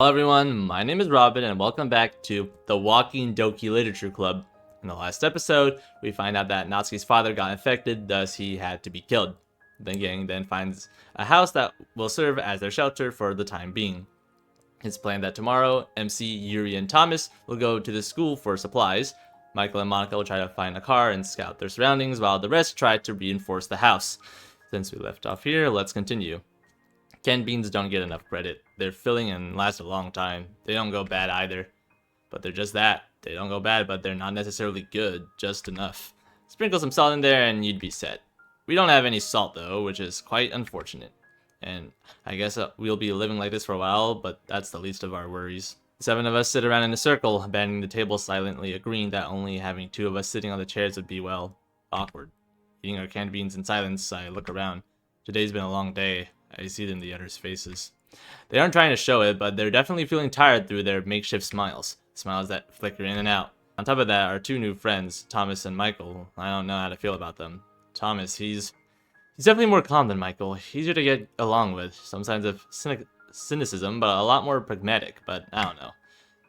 Hello everyone, my name is Robin and welcome back to the Walking Doki Literature Club. In the last episode, we find out that Natsuki's father got infected, thus he had to be killed. The gang then finds a house that will serve as their shelter for the time being. It's planned that tomorrow, MC, Yuri, and Thomas will go to the school for supplies. Michael and Monica will try to find a car and scout their surroundings, while the rest try to reinforce the house. Since we left off here, let's continue. Canned beans don't get enough credit. They're filling and last a long time. They don't go bad either. But they're just that. They don't go bad, but they're not necessarily good. Just enough. Sprinkle some salt in there and you'd be set. We don't have any salt though, which is quite unfortunate. And I guess we'll be living like this for a while, but that's the least of our worries. 7 of us sit around in a circle, abandoning the table silently, agreeing that only having 2 of us sitting on the chairs would be, well, awkward. Eating our canned beans in silence, I look around. Today's been a long day. I see it in the others' faces. They aren't trying to show it, but they're definitely feeling tired through their makeshift smiles. Smiles that flicker in and out. On top of that, our 2 new friends, Thomas and Michael. I don't know how to feel about them. Thomas, he's definitely more calm than Michael. Easier to get along with. Some signs of cynicism, but a lot more pragmatic. But I don't know.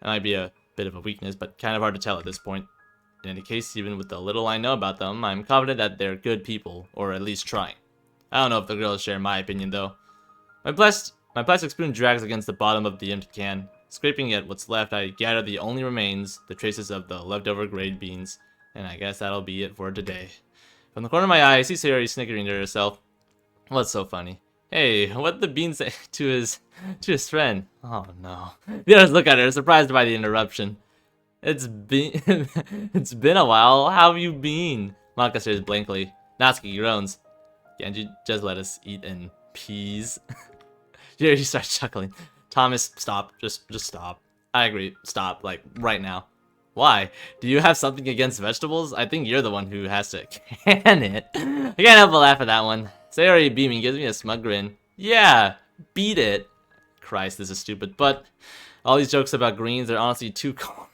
That might be a bit of a weakness, but kind of hard to tell at this point. In any case, even with the little I know about them, I'm confident that they're good people, or at least trying. I don't know if the girls share my opinion though. My plastic spoon drags against the bottom of the empty can. Scraping at what's left, I gather the only remains, the traces of the leftover grade beans, and I guess that'll be it for today. From the corner of my eye, I see Sayori snickering to herself. What's so funny? Hey, what did the bean say to his friend? Oh no. The others look at her, surprised by the interruption. It's been a while. How have you been? Monica stares blankly. Natsuki groans. Can't you just let us eat in peace? Jerry starts chuckling. Thomas, stop. Just stop. I agree. Stop. Like, right now. Why? Do you have something against vegetables? I think you're the one who has to can it. I can't help but laugh at that one. Sayori beaming gives me a smug grin. Yeah, beat it. Christ, this is stupid. But all these jokes about greens are honestly too corny.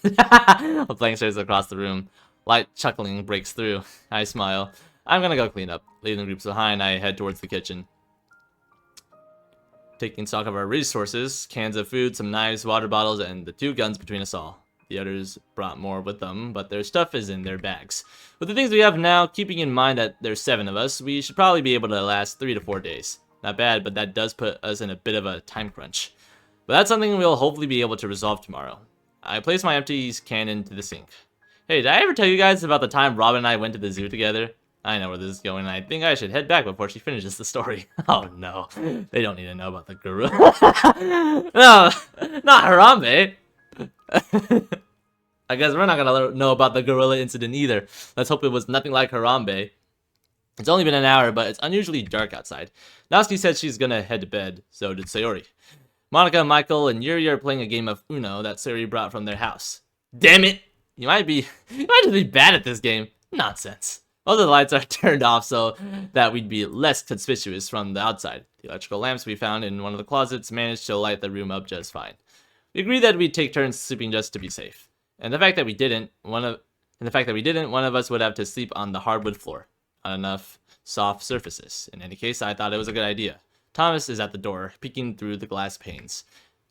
A blank stares across the room. Light chuckling breaks through. I smile. I'm gonna go clean up. Leaving the groups behind, I head towards the kitchen. Taking stock of our resources, cans of food, some knives, water bottles, and the 2 guns between us all. The others brought more with them, but their stuff is in their bags. With the things we have now, keeping in mind that there's 7 of us, we should probably be able to last 3 to 4 days. Not bad, but that does put us in a bit of a time crunch. But that's something we'll hopefully be able to resolve tomorrow. I place my empty can into the sink. Hey, did I ever tell you guys about the time Robin and I went to the zoo together? I know where this is going, and I think I should head back before she finishes the story. Oh no, they don't need to know about the gorilla. No, not Harambe. I guess we're not gonna know about the gorilla incident either. Let's hope it was nothing like Harambe. It's only been an hour, but it's unusually dark outside. Natsuki said she's gonna head to bed, so did Sayori. Monica, Michael, and Yuri are playing a game of Uno that Sayori brought from their house. Damn it! You might just be bad at this game. Nonsense. Most of the lights are turned off so that we'd be less conspicuous from the outside. The electrical lamps we found in one of the closets managed to light the room up just fine. We agreed that we'd take turns sleeping just to be safe. And the fact that we didn't, one of us would have to sleep on the hardwood floor, on enough soft surfaces. In any case, I thought it was a good idea. Thomas is at the door, peeking through the glass panes.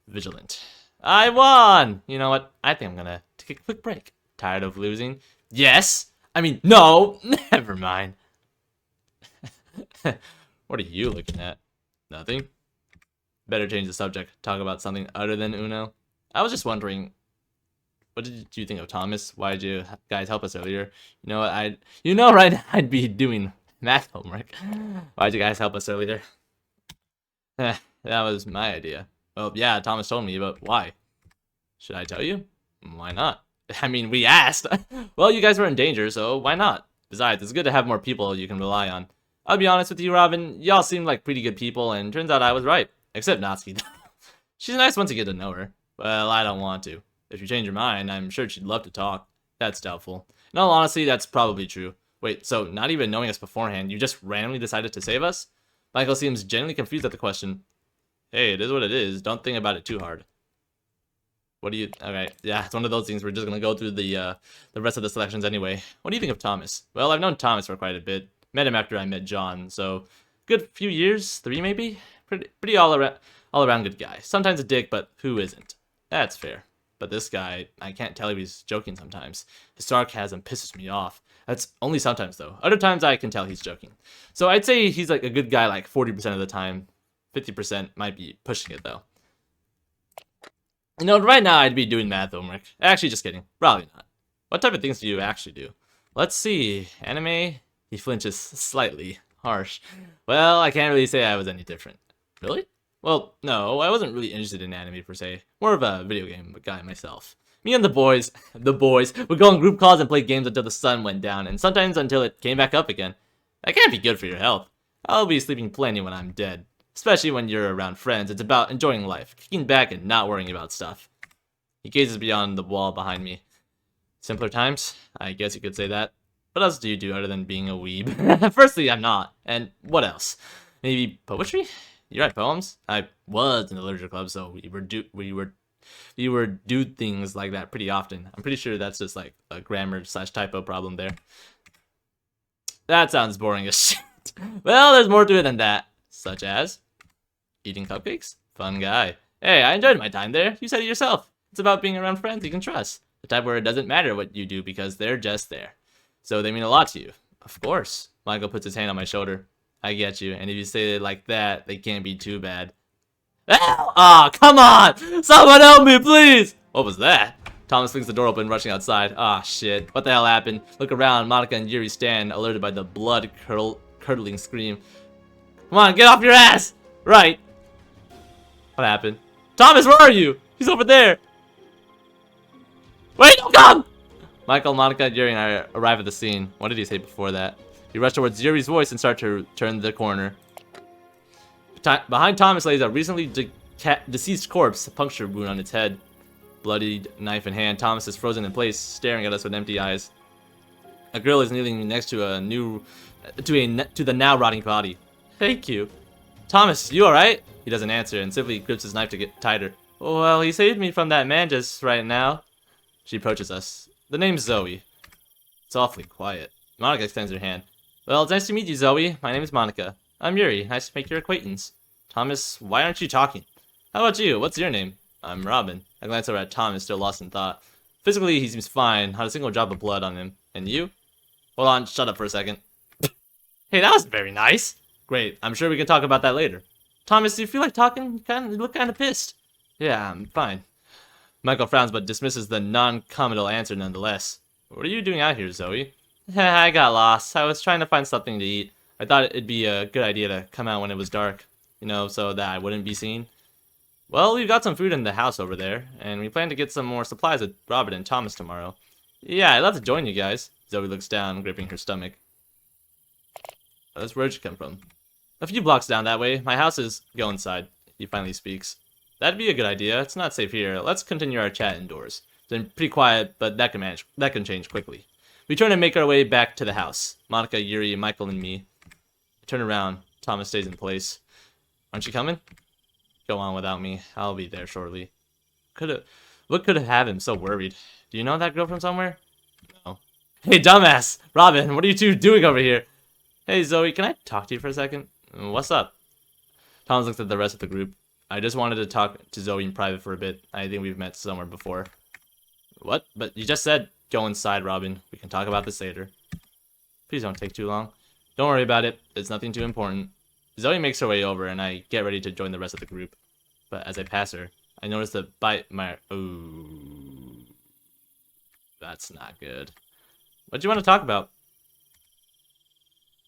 Vigilant. I won! You know what? I think I'm gonna take a quick break. Tired of losing? Yes! I mean, no! Never mind. What are you looking at? Nothing? Better change the subject. Talk about something other than Uno. I was just wondering, what did you think of Thomas? Why did you guys help us earlier? You know what? I'd be doing math homework. Why'd you guys help us earlier? That was my idea. Well, yeah, Thomas told me, but why? Should I tell you? Why not? I mean, we asked. Well, you guys were in danger, so why not? Besides, it's good to have more people you can rely on. I'll be honest with you, Robin. Y'all seem like pretty good people, and turns out I was right. Except Natsuki. She's nice once you get to know her. Well, I don't want to. If you change your mind, I'm sure she'd love to talk. That's doubtful. In all honesty, that's probably true. Wait, so not even knowing us beforehand, you just randomly decided to save us? Michael seems genuinely confused at the question. Hey, it is what it is. Don't think about it too hard. What do you... Okay, yeah, it's one of those things we're just gonna go through the rest of the selections anyway. What do you think of Thomas? Well, I've known Thomas for quite a bit. Met him after I met John, so good few years, 3 maybe? Pretty all around. All around good guy. Sometimes a dick, but who isn't? That's fair. But this guy, I can't tell if he's joking sometimes. His sarcasm pisses me off. That's only sometimes though. Other times I can tell he's joking. So I'd say he's like a good guy like 40% of the time. 50% might be pushing it though. You know, right now I'd be doing math homework. Actually, just kidding. Probably not. What type of things do you actually do? Let's see. Anime? He flinches slightly. Harsh. Well, I can't really say I was any different. Really? Well, no, I wasn't really interested in anime per se. More of a video game guy myself. Me and the boys would go on group calls and play games until the sun went down, and sometimes until it came back up again. That can't be good for your health. I'll be sleeping plenty when I'm dead. Especially when you're around friends, it's about enjoying life, kicking back and not worrying about stuff. He gazes beyond the wall behind me. Simpler times? I guess you could say that. What else do you do other than being a weeb? Firstly, I'm not. And what else? Maybe poetry? You write poems? I was in the literature club, so we would do things like that pretty often. I'm pretty sure that's just like a grammar/typo problem there. That sounds boring as shit. Well, there's more to it than that. Such as eating cupcakes? Fun guy. Hey, I enjoyed my time there. You said it yourself. It's about being around friends you can trust. The type where it doesn't matter what you do because they're just there. So they mean a lot to you. Of course. Michael puts his hand on my shoulder. I get you, and if you say it like that, they can't be too bad. Ah, oh, come on! Someone help me, please! What was that? Thomas flings the door open, rushing outside. Ah, shit. What the hell happened? Look around. Monica and Yuri stand, alerted by the blood-curdling scream. Come on, get off your ass! Right. What happened? Thomas, where are you? He's over there. Wait, don't come! Michael, Monica, Yuri, and I arrive at the scene. What did he say before that? He rushed towards Yuri's voice and started to turn the corner. Behind Thomas lays a recently deceased corpse, a puncture wound on its head. Bloodied knife in hand, Thomas is frozen in place, staring at us with empty eyes. A girl is kneeling next to the now rotting body. Thank you. Thomas, you alright? He doesn't answer and simply grips his knife to get tighter. Well, he saved me from that man just right now. She approaches us. The name's Zoe. It's awfully quiet. Monica extends her hand. Well, it's nice to meet you, Zoe. My name is Monica. I'm Yuri. Nice to make your acquaintance. Thomas, why aren't you talking? How about you? What's your name? I'm Robin. I glance over at Thomas, still lost in thought. Physically, he seems fine. Not a single drop of blood on him. And you? Hold on, shut up for a second. Hey, that was very nice. Great. I'm sure we can talk about that later. Thomas, do you feel like talking? You look kind of pissed. Yeah, I'm fine. Michael frowns but dismisses the non-committal answer nonetheless. What are you doing out here, Zoe? I got lost. I was trying to find something to eat. I thought it'd be a good idea to come out when it was dark. You know, so that I wouldn't be seen. Well, we've got some food in the house over there, and we plan to get some more supplies with Robert and Thomas tomorrow. Yeah, I'd love to join you guys. Zoe looks down, gripping her stomach. Where'd you come from? A few blocks down that way. My house is... Go inside. He finally speaks. That'd be a good idea. It's not safe here. Let's continue our chat indoors. It's been pretty quiet, but that can change quickly. We turn and make our way back to the house. Monica, Yuri, Michael, and me. I turn around. Thomas stays in place. Aren't you coming? Go on without me. I'll be there shortly. What could have had him so worried? Do you know that girl from somewhere? No. Hey, dumbass! Robin, what are you two doing over here? Hey, Zoe, can I talk to you for a second? What's up? Thomas looks at the rest of the group. I just wanted to talk to Zoe in private for a bit. I think we've met somewhere before. What? But you just said, go inside, Robin. We can talk about this later. Please don't take too long. Don't worry about it. It's nothing too important. Zoe makes her way over, and I get ready to join the rest of the group. But as I pass her, I notice the bite my... Ooh. That's not good. What do you want to talk about?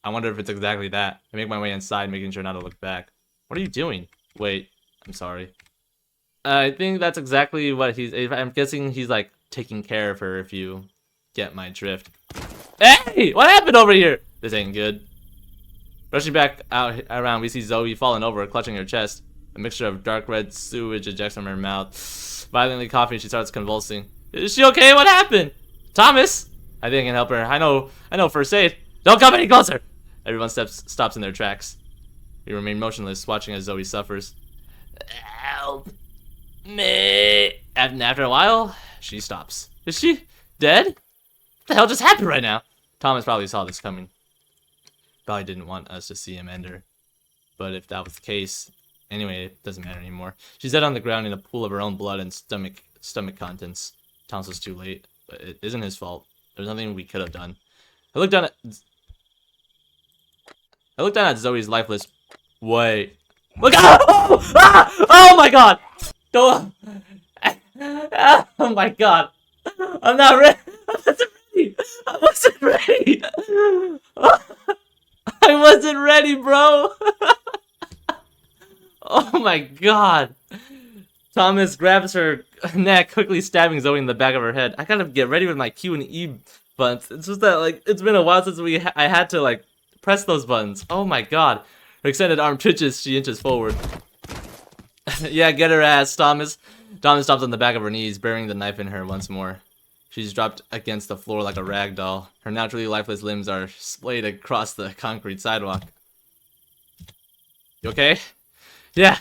I wonder if it's exactly that. I make my way inside, making sure not to look back. What are you doing? Wait, I'm sorry. I think that's exactly what I'm guessing he's like taking care of her, if you get my drift. Hey! What happened over here? This ain't good. Rushing back out around, we see Zoe falling over, clutching her chest. A mixture of dark red sewage ejects from her mouth. Violently coughing, she starts convulsing. Is she okay? What happened? Thomas? I think I can help her. I know first aid. Don't come any closer! Everyone stops in their tracks. We remain motionless, watching as Zoe suffers. Help me! And after a while, she stops. Is she dead? What the hell just happened right now? Thomas probably saw this coming. Probably didn't want us to see him end her. But if that was the case, Anyway, it doesn't matter anymore. She's dead on the ground in a pool of her own blood and stomach contents. Thomas was too late, but it isn't his fault. There's nothing we could have done. I looked down at Zoe's lifeless. Wait. Look out! Oh! Ah! Oh my god! Don't. Oh my god! I'm not ready. I wasn't ready. I wasn't ready, bro. Oh my god. Thomas grabs her neck, quickly stabbing Zoe in the back of her head. I gotta get ready with my Q and E buttons. It's just that, like, it's been a while since I had to, like, press those buttons. Oh my god. Her extended arm twitches, she inches forward. Yeah, get her ass, Thomas. Thomas stops on the back of her knees, burying the knife in her once more. She's dropped against the floor like a rag doll. Her naturally lifeless limbs are splayed across the concrete sidewalk. You okay? Yeah.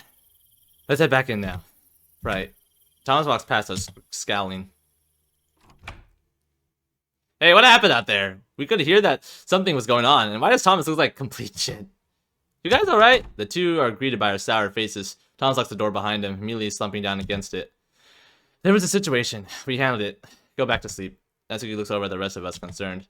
Let's head back in now. Right. Thomas walks past us, scowling. Hey, what happened out there? We could hear that something was going on, and why does Thomas look like complete shit? You guys alright? The two are greeted by our sour faces. Thomas locks the door behind him, immediately slumping down against it. There was a situation. We handled it. Go back to sleep. Natsuki looks over at the rest of us, concerned.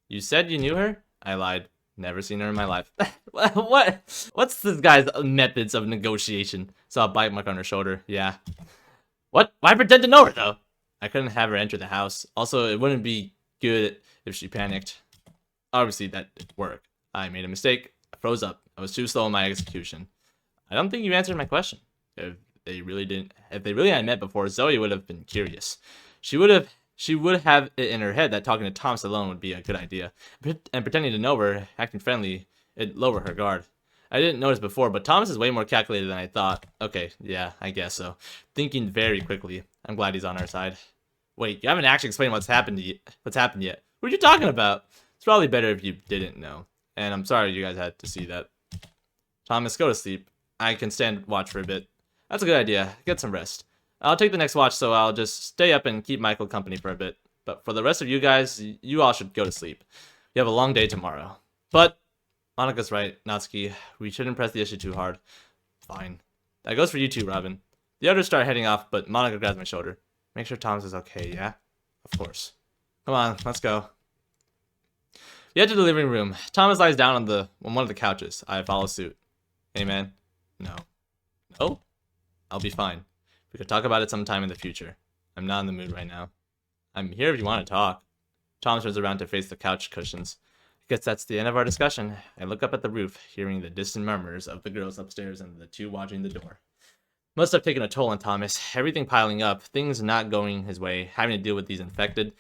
You said you knew her? I lied. Never seen her in my life. What? What's this guy's methods of negotiation? Saw a bite mark on her shoulder. Yeah. What? Why pretend to know her, though? I couldn't have her enter the house. Also, it wouldn't be good if she panicked. Obviously, that didn't work. I made a mistake. I froze up. I was too slow in my execution. I don't think you answered my question. If they really had met before, Zoe would have been curious. She would have it in her head that talking to Thomas alone would be a good idea. And pretending to know her, acting friendly, it'd lower her guard. I didn't notice before, but Thomas is way more calculated than I thought. Okay, yeah, I guess so. Thinking very quickly. I'm glad he's on our side. Wait, you haven't actually explained what's happened yet. What are you talking about? It's probably better if you didn't know. And I'm sorry you guys had to see that. Thomas, go to sleep. I can stand watch for a bit. That's a good idea. Get some rest. I'll take the next watch, so I'll just stay up and keep Michael company for a bit. But for the rest of you guys, you all should go to sleep. You have a long day tomorrow. But Monika's right, Natsuki. We shouldn't press the issue too hard. Fine. That goes for you too, Robin. The others start heading off, but Monika grabs my shoulder. Make sure Thomas is okay, yeah? Of course. Come on, let's go. We head to the living room. Thomas lies down on one of the couches. I follow suit. Hey, man. No. No? I'll be fine. We could talk about it sometime in the future. I'm not in the mood right now. I'm here if you want to talk. Thomas turns around to face the couch cushions. I guess that's the end of our discussion. I look up at the roof, hearing the distant murmurs of the girls upstairs and the two watching the door. Must have taken a toll on Thomas. Everything piling up, things not going his way, having to deal with these infected.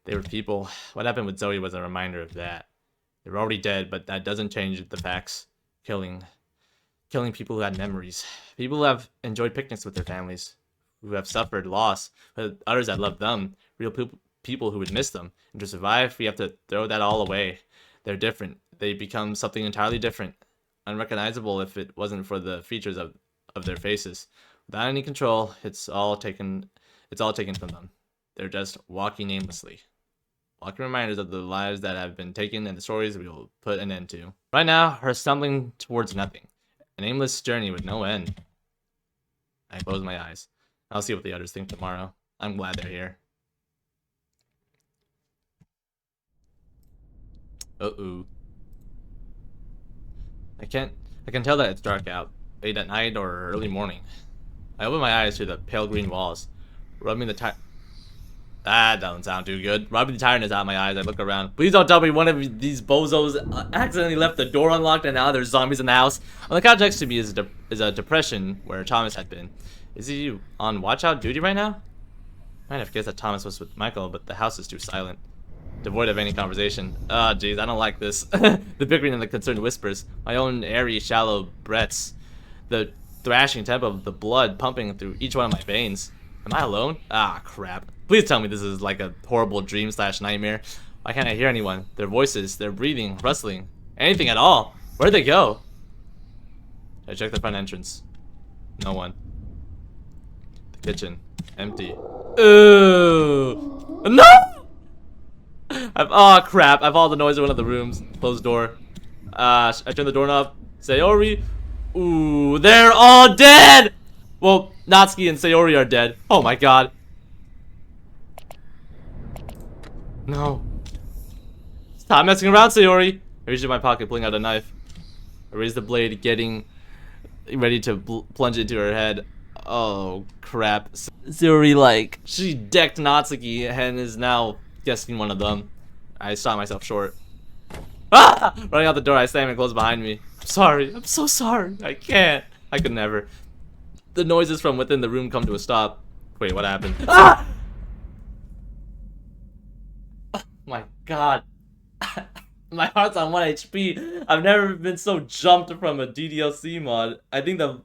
They were people. What happened with Zoe was a reminder of that. They were already dead, but that doesn't change the facts. Killing people who had memories. People who have enjoyed picnics with their families. Who have suffered loss, but others that love them. Real people who would miss them. And to survive, we have to throw that all away. They're different. They become something entirely different. Unrecognizable if it wasn't for the features of their faces. Without any control, it's all taken from them. They're just walking aimlessly. Walking reminders of the lives that have been taken and the stories we will put an end to. Right now, we're stumbling towards nothing. An aimless journey with no end. I close my eyes. I'll see what the others think tomorrow. I'm glad they're here. Uh-oh. I can tell that it's dark out. Late at night or early morning. I open my eyes to the pale green walls. Rubbing the that doesn't sound too good. Rubbing the tiredness out of my eyes, I look around. Please don't tell me one of these bozos accidentally left the door unlocked and now there's zombies in the house. On the couch next to me is a depression where Thomas had been. Is he on watch out duty right now? Might have guessed that Thomas was with Michael, but the house is too silent. Devoid of any conversation. Ah, jeez, I don't like this. The bickering and the concerned whispers. My own airy, shallow breaths. The thrashing tempo of the blood pumping through each one of my veins. Am I alone? Ah, crap. Please tell me this is like a horrible dream/nightmare. Why can't I hear anyone? Their voices, their breathing, rustling. Anything at all. Where'd they go? I check the front entrance. No one. The kitchen. Empty. Ooh. No! Oh crap, I followed the noise in one of the rooms. Closed door. I turn the doorknob. Sayori. Ooh, they're all dead! Well, Natsuki and Sayori are dead. Oh my god. No. Stop messing around, Sayori. I reached in my pocket, pulling out a knife. I raised the blade, getting ready to plunge into her head. Oh, crap. Sayori, like, she decked Natsuki and is now guessing one of them. I stopped myself short. Ah! Running out the door, I slammed and closed behind me. I'm sorry. I'm so sorry. I can't. I could never. The noises from within the room come to a stop. Wait, what happened? Ah! Oh my god. My heart's on 1 HP. I've never been so jumped from a DDLC mod. I think the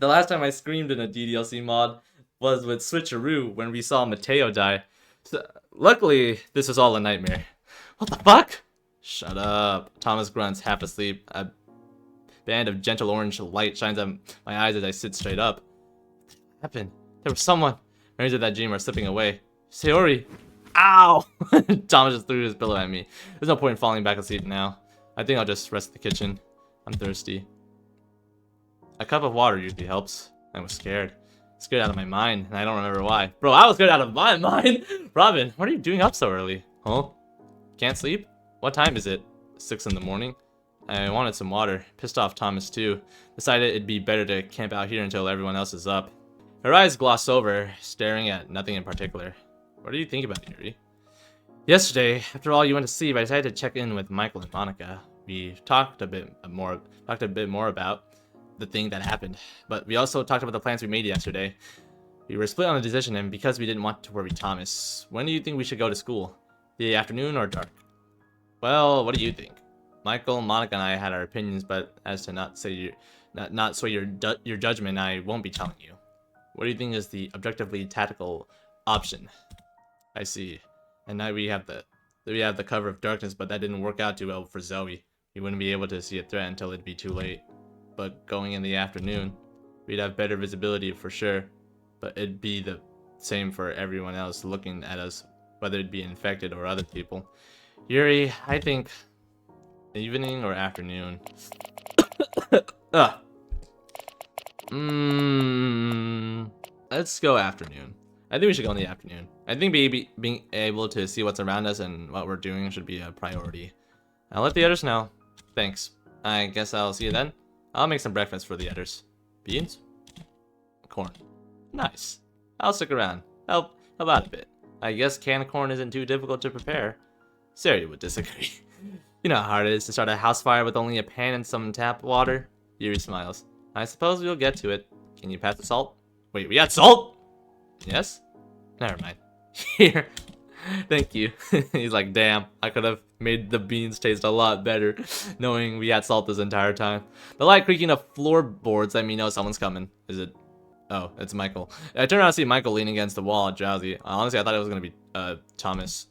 last time I screamed in a DDLC mod was with Switcheroo when we saw Mateo die. So, luckily, this was all a nightmare. What the fuck? Shut up. Thomas grunts, half asleep. A band of gentle orange light shines on my eyes as I sit straight up. What happened? There was someone. Memories of that dream are slipping away. Sayori. Ow! Thomas just threw his pillow at me. There's no point in falling back asleep now. I think I'll just rest in the kitchen. I'm thirsty. A cup of water usually helps. I was scared. Scared out of my mind, and I don't remember why. Bro, I was scared out of my mind! Robin, what are you doing up so early? Huh? Can't sleep? What time is it? 6 in the morning? I wanted some water. Pissed off Thomas too. Decided it'd be better to camp out here until everyone else is up. Her eyes glossed over, staring at nothing in particular. What do you think about Yuri? Yesterday, after all you went to sleep, I decided to check in with Michael and Monica. We talked a bit more about the thing that happened, but we also talked about the plans we made yesterday. We were split on the decision, and because we didn't want to worry Thomas. When do you think we should go to school? The afternoon or dark? Well, what do you think? Michael, Monica, and I had our opinions, but as to not sway your judgment, I won't be telling you. What do you think is the objectively tactical option? I see. And now we have the cover of darkness, but that didn't work out too well for Zoe. We wouldn't be able to see a threat until it'd be too late. But going in the afternoon, we'd have better visibility for sure. But it'd be the same for everyone else looking at us, whether it be infected or other people. Yuri, I think evening or afternoon. Let's go afternoon. I think we should go in the afternoon. I think being able to see what's around us and what we're doing should be a priority. I'll let the others know. Thanks. I guess I'll see you then. I'll make some breakfast for the others. Beans? Corn. Nice. I'll stick around. Help out a bit. I guess canned corn isn't too difficult to prepare. Sari would disagree. You know how hard it is to start a house fire with only a pan and some tap water? Yuri smiles. I suppose we'll get to it. Can you pass the salt? Wait, we got salt? Yes? Never mind. Here. Thank you. He's like, damn, I could have made the beans taste a lot better, knowing we had salt this entire time. The light creaking of floorboards let me know someone's coming. Is it? Oh, it's Michael. I turned around to see Michael leaning against the wall, drowsy. Honestly, I thought it was gonna be Thomas.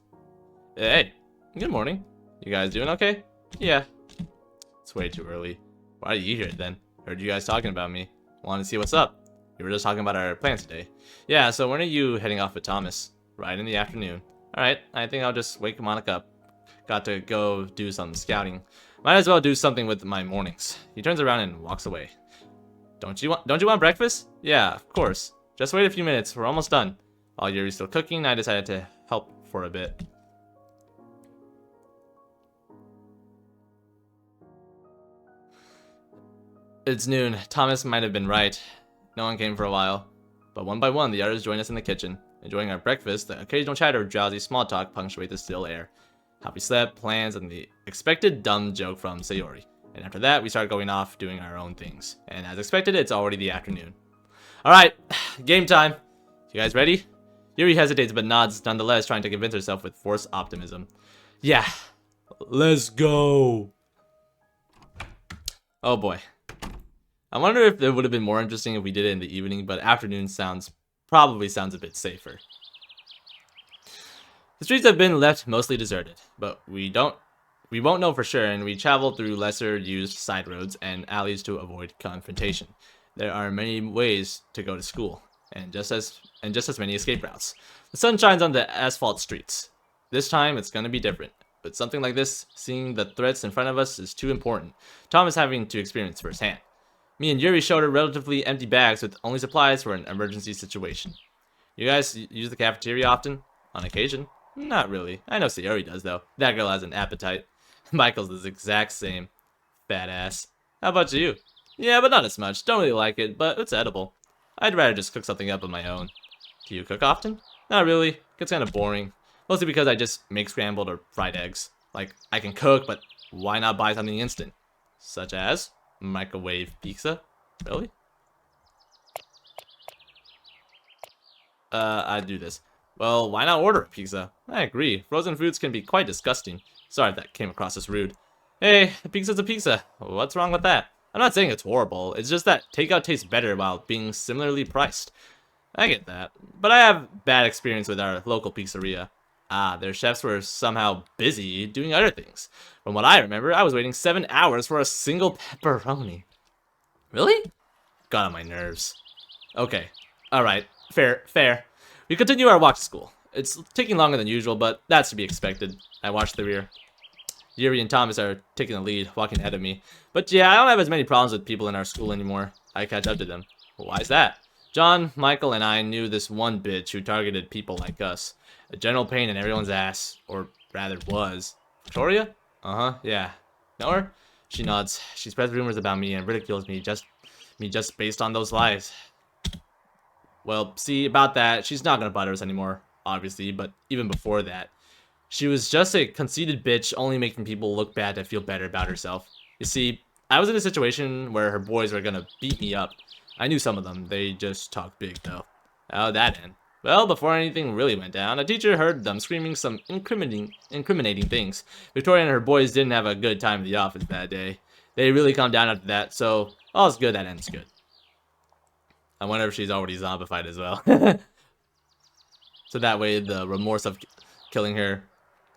Hey, good morning. You guys doing okay? Yeah. It's way too early. Why are you here then? Heard you guys talking about me. Wanted to see what's up. We were just talking about our plans today. Yeah, so when are you heading off with Thomas? Right in the afternoon. Alright, I think I'll just wake Monica up. Got to go do some scouting. Might as well do something with my mornings. He turns around and walks away. Don't you want breakfast? Yeah, of course. Just wait a few minutes, we're almost done. While Yuri's still cooking, I decided to help for a bit. It's noon. Thomas might have been right. No one came for a while. But one by one, the others joined us in the kitchen. Enjoying our breakfast, the occasional chatter of drowsy small talk punctuate the still air. How we slept, plans, and the expected dumb joke from Sayori. And after that, we start going off doing our own things. And as expected, it's already the afternoon. Alright, game time. You guys ready? Yuri hesitates but nods, nonetheless trying to convince herself with forced optimism. Yeah, let's go. Oh boy. I wonder if it would have been more interesting if we did it in the evening, but afternoon probably sounds a bit safer. The streets have been left mostly deserted, but we won't know for sure, and we travel through lesser used side roads and alleys to avoid confrontation. There are many ways to go to school, and just as many escape routes. The sun shines on the asphalt streets. This time it's gonna be different. But something like this, seeing the threats in front of us is too important. Tom is having to experience firsthand. Me and Yuri showed her relatively empty bags with only supplies for an emergency situation. You guys use the cafeteria often? On occasion? Not really. I know Sayori does, though. That girl has an appetite. Michael's the exact same. Fat ass. How about you? Yeah, but not as much. Don't really like it, but it's edible. I'd rather just cook something up on my own. Do you cook often? Not really. Gets kind of boring. Mostly because I just make scrambled or fried eggs. Like, I can cook, but why not buy something instant? Such as microwave pizza? Really? I'd do this. Well, why not order a pizza? I agree. Frozen foods can be quite disgusting. Sorry if that came across as rude. Hey, a pizza's a pizza. What's wrong with that? I'm not saying it's horrible. It's just that takeout tastes better while being similarly priced. I get that. But I have bad experience with our local pizzeria. Their chefs were somehow busy doing other things. From what I remember, I was waiting 7 hours for a single pepperoni. Really? Got on my nerves. Okay. Alright. Fair. We continue our walk to school. It's taking longer than usual, but that's to be expected. I watch the rear. Yuri and Thomas are taking the lead, walking ahead of me. But yeah, I don't have as many problems with people in our school anymore. I catch up to them. Why is that? John, Michael, and I knew this one bitch who targeted people like us. A general pain in everyone's ass. Or rather was. Victoria? Uh-huh, yeah. Know her? She nods. She spreads rumors about me and ridicules me just based on those lies. Well, see, about that, she's not gonna bother us anymore, obviously, but even before that, she was just a conceited bitch, only making people look bad to feel better about herself. You see, I was in a situation where her boys were gonna beat me up. I knew some of them, they just talked big, though. How'd that end? Well, before anything really went down, a teacher heard them screaming some incriminating things. Victoria and her boys didn't have a good time in the office that day. They really calmed down after that, so all's good that ends good. I wonder if she's already zombified as well. So that way, the remorse of killing her,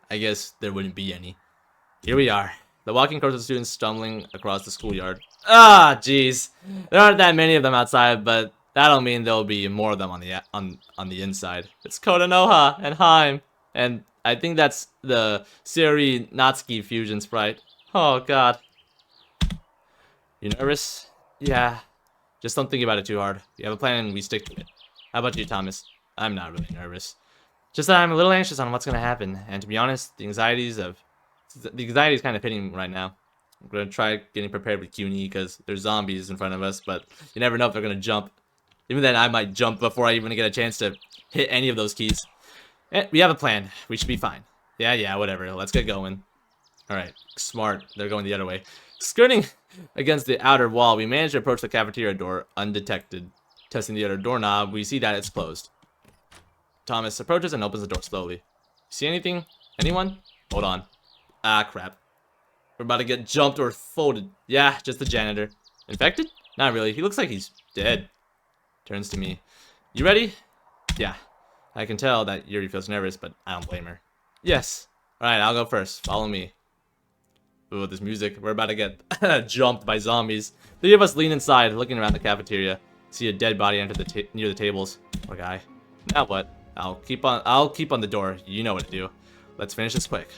I guess there wouldn't be any. Here we are. The walking course of students stumbling across the schoolyard. Ah, jeez. There aren't that many of them outside, but that'll mean there'll be more of them on the inside. It's Kodonoha and Haim. And I think that's the Sayori Natsuki fusion sprite. Oh, God. You nervous? Yeah. Just don't think about it too hard. You have a plan and we stick to it. How about you, Thomas? I'm not really nervous. Just that I'm a little anxious on what's gonna happen. And to be honest, the anxiety is kind of hitting me right now. I'm gonna try getting prepared with CUNY because there's zombies in front of us, but you never know if they're gonna jump. Even then, I might jump before I even get a chance to hit any of those keys. We have a plan. We should be fine. Yeah, whatever. Let's get going. Alright, smart. They're going the other way. Skirting against the outer wall, we managed to approach the cafeteria door undetected. Testing the other doorknob, we see that it's closed. Thomas approaches and opens the door slowly. See anything? Anyone? Hold on. Ah, crap. We're about to get jumped or folded. Yeah, just the janitor. Infected? Not really. He looks like he's dead. Turns to me. You ready? Yeah. I can tell that Yuri feels nervous, but I don't blame her. Yes. Alright, I'll go first. Follow me. Ooh, this music. We're about to get jumped by zombies. Three of us lean inside, looking around the cafeteria. See a dead body enter near the tables. Poor guy. Now what? I'll keep on the door. You know what to do. Let's finish this quick.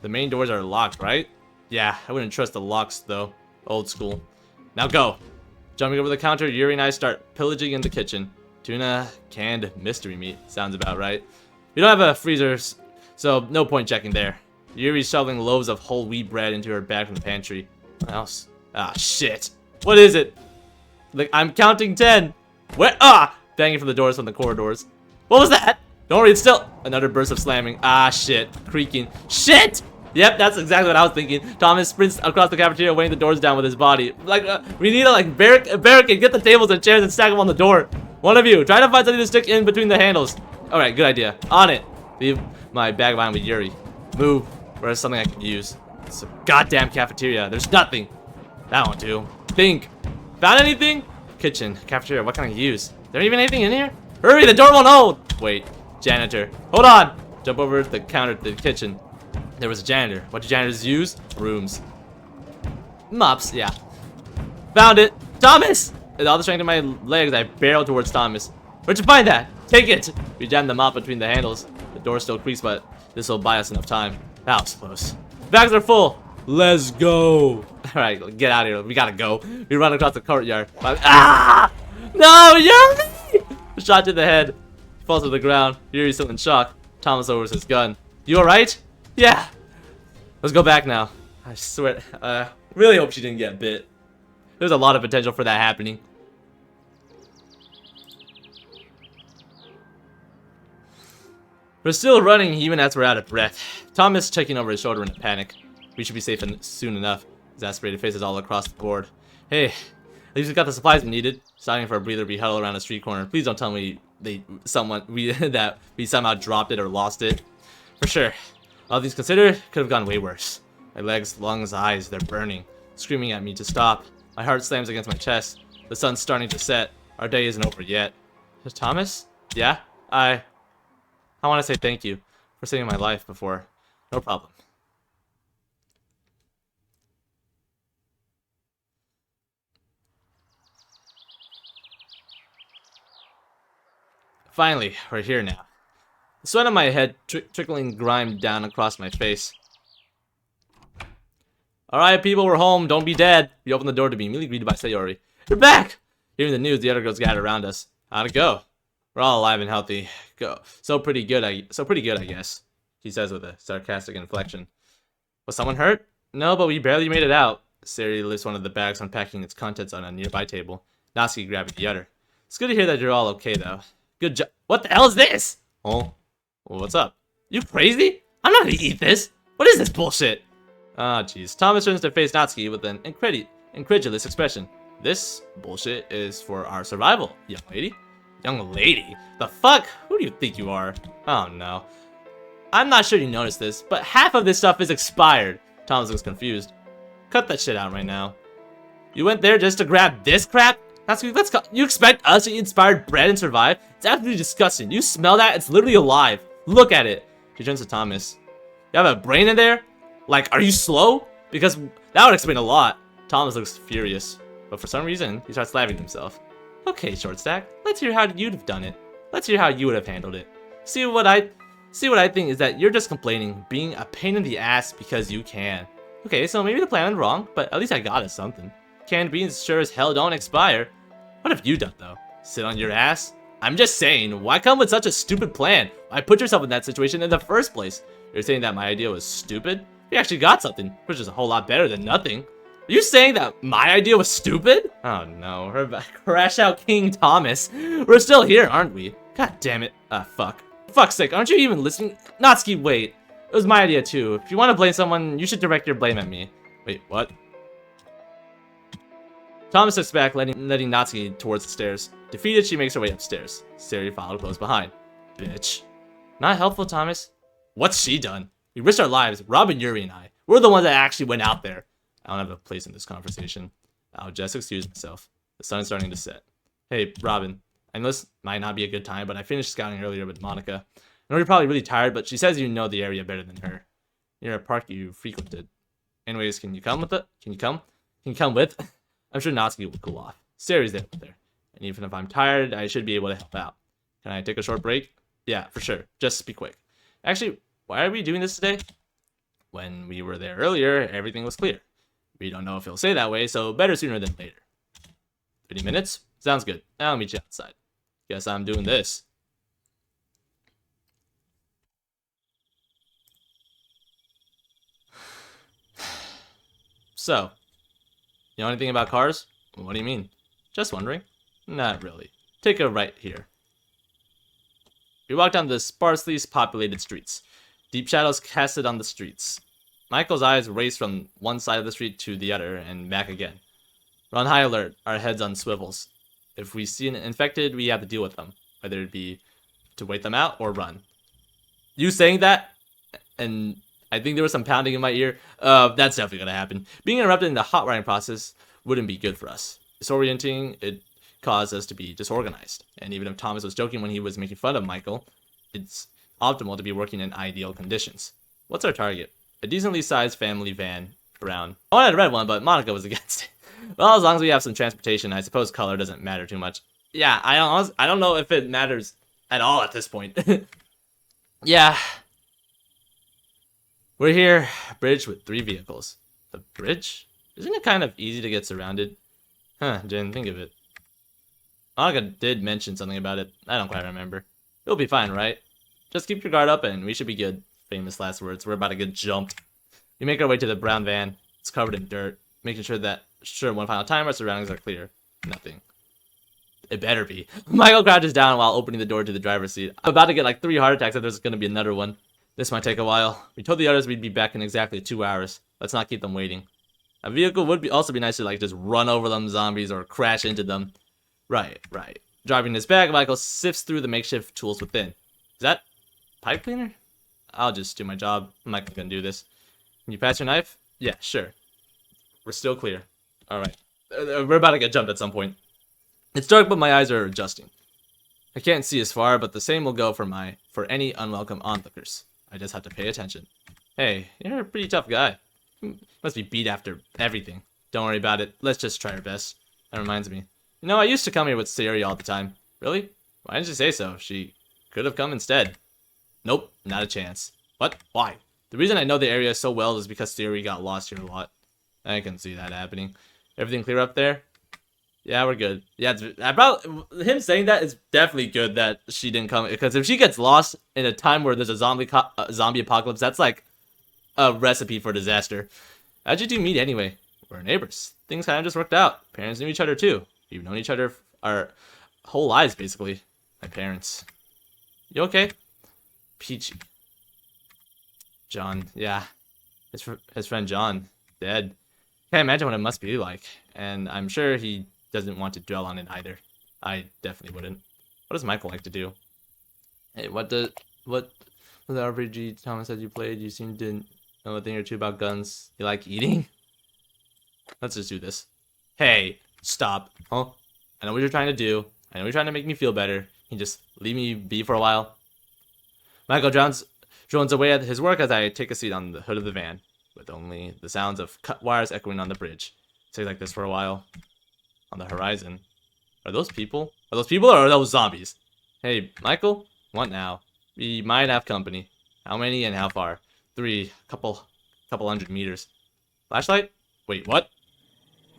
The main doors are locked, right? Yeah, I wouldn't trust the locks though. Old school. Now go. Jumping over the counter, Yuri and I start pillaging in the kitchen. Tuna, canned mystery meat. Sounds about right. We don't have a freezer, so no point checking there. Yuri's shoveling loaves of whole wheat bread into her bag from the pantry. What else? Ah, shit. What is it? Like, I'm counting 10. Where? Ah! Banging from the doors from the corridors. What was that? Don't worry, it's still another burst of slamming. Ah, shit. Creaking. Shit! Yep, that's exactly what I was thinking. Thomas sprints across the cafeteria, weighing the doors down with his body. Like, we need to, like, barricade, get the tables and chairs and stack them on the door. One of you, try to find something to stick in between the handles. Alright, good idea. On it. Leave my bag behind with Yuri. Move. Where's something I can use? It's a goddamn cafeteria. There's nothing. That won't do. Think. Found anything? Kitchen. Cafeteria. What can I use? Is there even anything in here? Hurry, the door won't hold. Wait. Janitor. Hold on. Jump over the counter to the kitchen. There was a janitor. What do janitors use? Brooms. Mops. Yeah. Found it. Thomas! With all the strength in my legs, I barreled towards Thomas. Where'd you find that? Take it! We jammed the mop between the handles. The door still creaks, but this will buy us enough time. That was close. Bags are full. Let's go. Alright, get out of here. We gotta go. We run across the courtyard. Ah! No, Yuri! Shot to the head. He falls to the ground. Yuri's still in shock. Thomas lowers his gun. You alright? Yeah. Let's go back now. I swear. Really hope she didn't get bit. There's a lot of potential for that happening. We're still running even as we're out of breath. Thomas checking over his shoulder in a panic. We should be safe soon enough. Exasperated faces all across the board. Hey, at least we got the supplies we needed. Stopping for a breather, we huddle around a street corner. Please don't tell me that we somehow dropped it or lost it. For sure. All things considered, could have gone way worse. My legs, lungs, eyes, they're burning. Screaming at me to stop. My heart slams against my chest. The sun's starting to set. Our day isn't over yet. Thomas? Yeah? I want to say thank you for saving my life before. No problem. Finally, we're here now. The sweat on my head trickling grime down across my face. Alright, people, we're home. Don't be dead. We opened the door to be immediately greeted by Sayori. You're back! Hearing the news, the other girls gathered around us. How'd it go? We're all alive and healthy. Go. So pretty good, I guess. He says with a sarcastic inflection. Was someone hurt? No, but we barely made it out. Sayori lifts one of the bags, unpacking its contents on a nearby table. Natsuki grabbing the other. It's good to hear that you're all okay, though. Good job. What the hell is this? Oh, well, what's up? You crazy? I'm not gonna eat this. What is this bullshit? Ah, jeez. Thomas turns to face Natsuki with an incredulous expression. This bullshit is for our survival, young lady. Young lady? The fuck? Who do you think you are? Oh no. I'm not sure you noticed this, but half of this stuff is expired. Thomas looks confused. Cut that shit out right now. You went there just to grab this crap? Natsuki, let's go. You expect us to eat inspired bread and survive? It's absolutely disgusting. You smell that? It's literally alive. Look at it. She turns to Thomas. You have a brain in there? Like, are you slow? Because that would explain a lot. Thomas looks furious, but for some reason, he starts laughing to himself. Okay, Short Stack, let's hear how you'd have done it. Let's hear how you would have handled it. See what I think is that you're just complaining, being a pain in the ass because you can. Okay, so maybe the plan went wrong, but at least I got us something. Canned beans sure as hell don't expire. What have you done, though? Sit on your ass? I'm just saying, why come with such a stupid plan? Why put yourself in that situation in the first place? You're saying that my idea was stupid? We actually got something, which is a whole lot better than nothing. Are you saying that my idea was stupid? Oh no, crash out King Thomas. We're still here, aren't we? God damn it. Fuck. Fuck's sake, aren't you even listening? Natsuki, wait. It was my idea too. If you want to blame someone, you should direct your blame at me. Wait, what? Thomas steps back, letting Natsuki towards the stairs. Defeated, she makes her way upstairs. Sayori followed close behind. Bitch. Not helpful, Thomas. What's she done? We risked our lives, Robin, Yuri, and I. We're the ones that actually went out there. I don't have a place in this conversation. I'll just excuse myself. The sun is starting to set. Hey, Robin. I know this might not be a good time, but I finished scouting earlier with Monica. I know you're probably really tired, but she says you know the area better than her. You're a park you frequented. Anyways, can you come with it? Can you come? Can you come with? I'm sure Natsuki will cool off. Sayori's there with her. And even if I'm tired, I should be able to help out. Can I take a short break? Yeah, for sure. Just be quick. Actually, why are we doing this today? When we were there earlier, everything was clear. We don't know if he'll say that way, so better sooner than later. 30 minutes? Sounds good. I'll meet you outside. Guess I'm doing this. So, you know anything about cars? What do you mean? Just wondering. Not really. Take a right here. We walk down the sparsely populated streets. Deep shadows casted on the streets. Michael's eyes race from one side of the street to the other and back again. We're on high alert, our heads on swivels. If we see an infected, we have to deal with them, whether it be to wait them out or run. You saying that, and I think there was some pounding in my ear, that's definitely gonna happen. Being interrupted in the hot wiring process wouldn't be good for us. Disorienting, it caused us to be disorganized. And even if Thomas was joking when he was making fun of Michael, it's optimal to be working in ideal conditions. What's our target? A decently sized family van, brown. I wanted a red one, but Monica was against it. Well, as long as we have some transportation, I suppose color doesn't matter too much. Yeah, I don't know if it matters at all at this point. Yeah. We're here, bridge with 3 vehicles. The bridge? Isn't it kind of easy to get surrounded? Huh, didn't think of it. Aga did mention something about it. I don't quite remember. It'll be fine, right? Just keep your guard up and we should be good. Famous last words. We're about to get jumped. We make our way to the brown van. It's covered in dirt, making sure one final time our surroundings are clear. Nothing. It better be. Michael crouches down while opening the door to the driver's seat. I'm about to get like 3 heart attacks if there's gonna be another one. This might take a while. We told the others we'd be back in exactly 2 hours. Let's not keep them waiting. A vehicle would also be nice to like just run over them zombies or crash into them. Right. Driving his bag, Michael sifts through the makeshift tools within. Is that pipe cleaner? I'll just do my job. I'm not gonna do this. Can you pass your knife? Yeah, sure. We're still clear. Alright. We're about to get jumped at some point. It's dark, but my eyes are adjusting. I can't see as far, but the same will go for any unwelcome onlookers. I just have to pay attention. Hey, you're a pretty tough guy. Must be beat after everything. Don't worry about it. Let's just try our best. That reminds me. You know, I used to come here with Sayuri all the time. Really? Why didn't you say so? She could have come instead. Nope, not a chance. What? Why? The reason I know the area so well is because Sayuri got lost here a lot. I can see that happening. Everything clear up there? Yeah, we're good. Yeah, him saying that is definitely good that she didn't come, because if she gets lost in a time where there's a zombie apocalypse, that's like a recipe for disaster. How'd you two meet anyway? We're neighbors. Things kind of just worked out. Parents knew each other too. We've known each other our whole lives, basically. My parents. You okay? Peachy. John, yeah. His friend John, dead. Can't imagine what it must be like. And I'm sure he doesn't want to dwell on it either. I definitely wouldn't. What does Michael like to do? Hey, what the RPG Thomas said you played? You seem to know a thing or two about guns. You like eating? Let's just do this. Hey, stop. Huh? I know what you're trying to do. I know you're trying to make me feel better. Can you just leave me be for a while? Michael drones away at his work as I take a seat on the hood of the van, with only the sounds of cut wires echoing on the bridge. Stay like this for a while. On the horizon. Are those people? Are those people or are those zombies? Hey, Michael? What now? We might have company. How many and how far? 3. Couple 100 meters. Flashlight? Wait, what?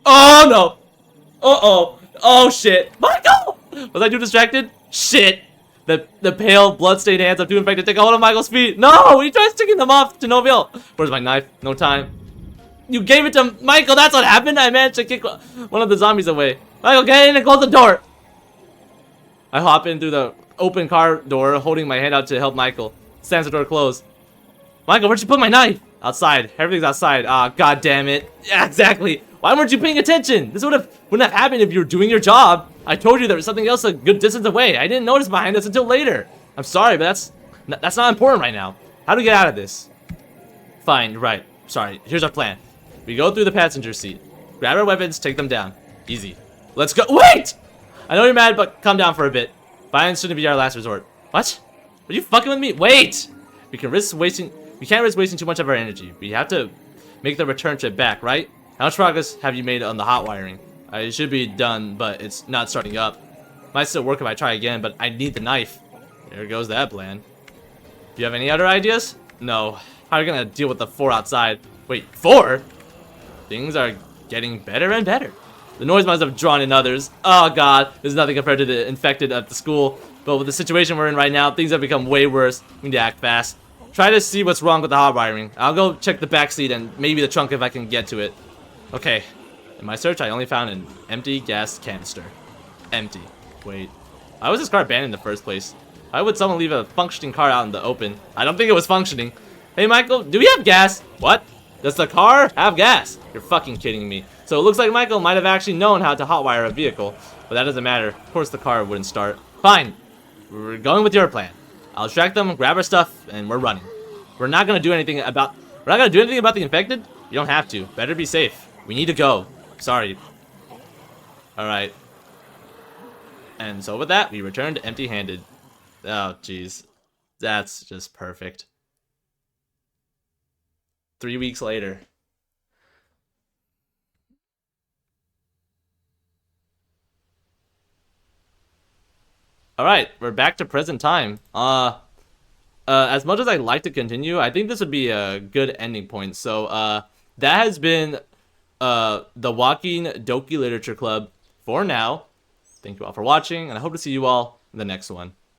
Oh no! Uh-oh! Oh shit! Michael! Was I too distracted? Shit! The pale, bloodstained hands of too infected take a hold of Michael's feet. No! He tries sticking them off to no avail. Where's my knife? No time. You gave it to Michael. That's what happened. I managed to kick one of the zombies away. Michael, get in and close the door. I hop in through the open car door, holding my hand out to help Michael. Slams the door closed. Michael, where'd you put my knife? Outside. Everything's outside. Ah, god damn it. Yeah, exactly. Why weren't you paying attention? This wouldn't have happened if you were doing your job. I told you there was something else a good distance away. I didn't notice behind us until later. I'm sorry, but that's not important right now. How do we get out of this? Fine, right. Sorry. Here's our plan. We go through the passenger seat. Grab our weapons, take them down. Easy. Let's go. Wait! I know you're mad, but calm down for a bit. Violence shouldn't be our last resort. What? Are you fucking with me? Wait! We can't risk wasting too much of our energy. We have to make the return trip back, right? How much progress have you made on the hot wiring? It should be done, but it's not starting up. Might still work if I try again, but I need the knife. There goes that plan. Do you have any other ideas? No. How are you gonna deal with the 4 outside? Wait, 4? Things are getting better and better. The noise must have drawn in others. Oh god, there's nothing compared to the infected at the school. But with the situation we're in right now, things have become way worse. We need to act fast. Try to see what's wrong with the hot wiring. I'll go check the back seat and maybe the trunk if I can get to it. Okay. In my search, I only found an empty gas canister. Empty. Wait. Why was this car abandoned in the first place? Why would someone leave a functioning car out in the open? I don't think it was functioning. Hey, Michael, do we have gas? What? Does the car have gas? You're fucking kidding me. So it looks like Michael might have actually known how to hotwire a vehicle. But that doesn't matter. Of course the car wouldn't start. Fine. We're going with your plan. I'll distract them, grab our stuff, and we're running. We're not gonna do anything about the infected? You don't have to. Better be safe. We need to go. Sorry. Alright. And so with that, we returned empty-handed. Oh, jeez. That's just perfect. 3 weeks later. Alright, we're back to present time. As much as I'd like to continue, I think this would be a good ending point. So, that has been the Walking Doki Literature Club for now. Thank you all for watching, and I hope to see you all in the next one.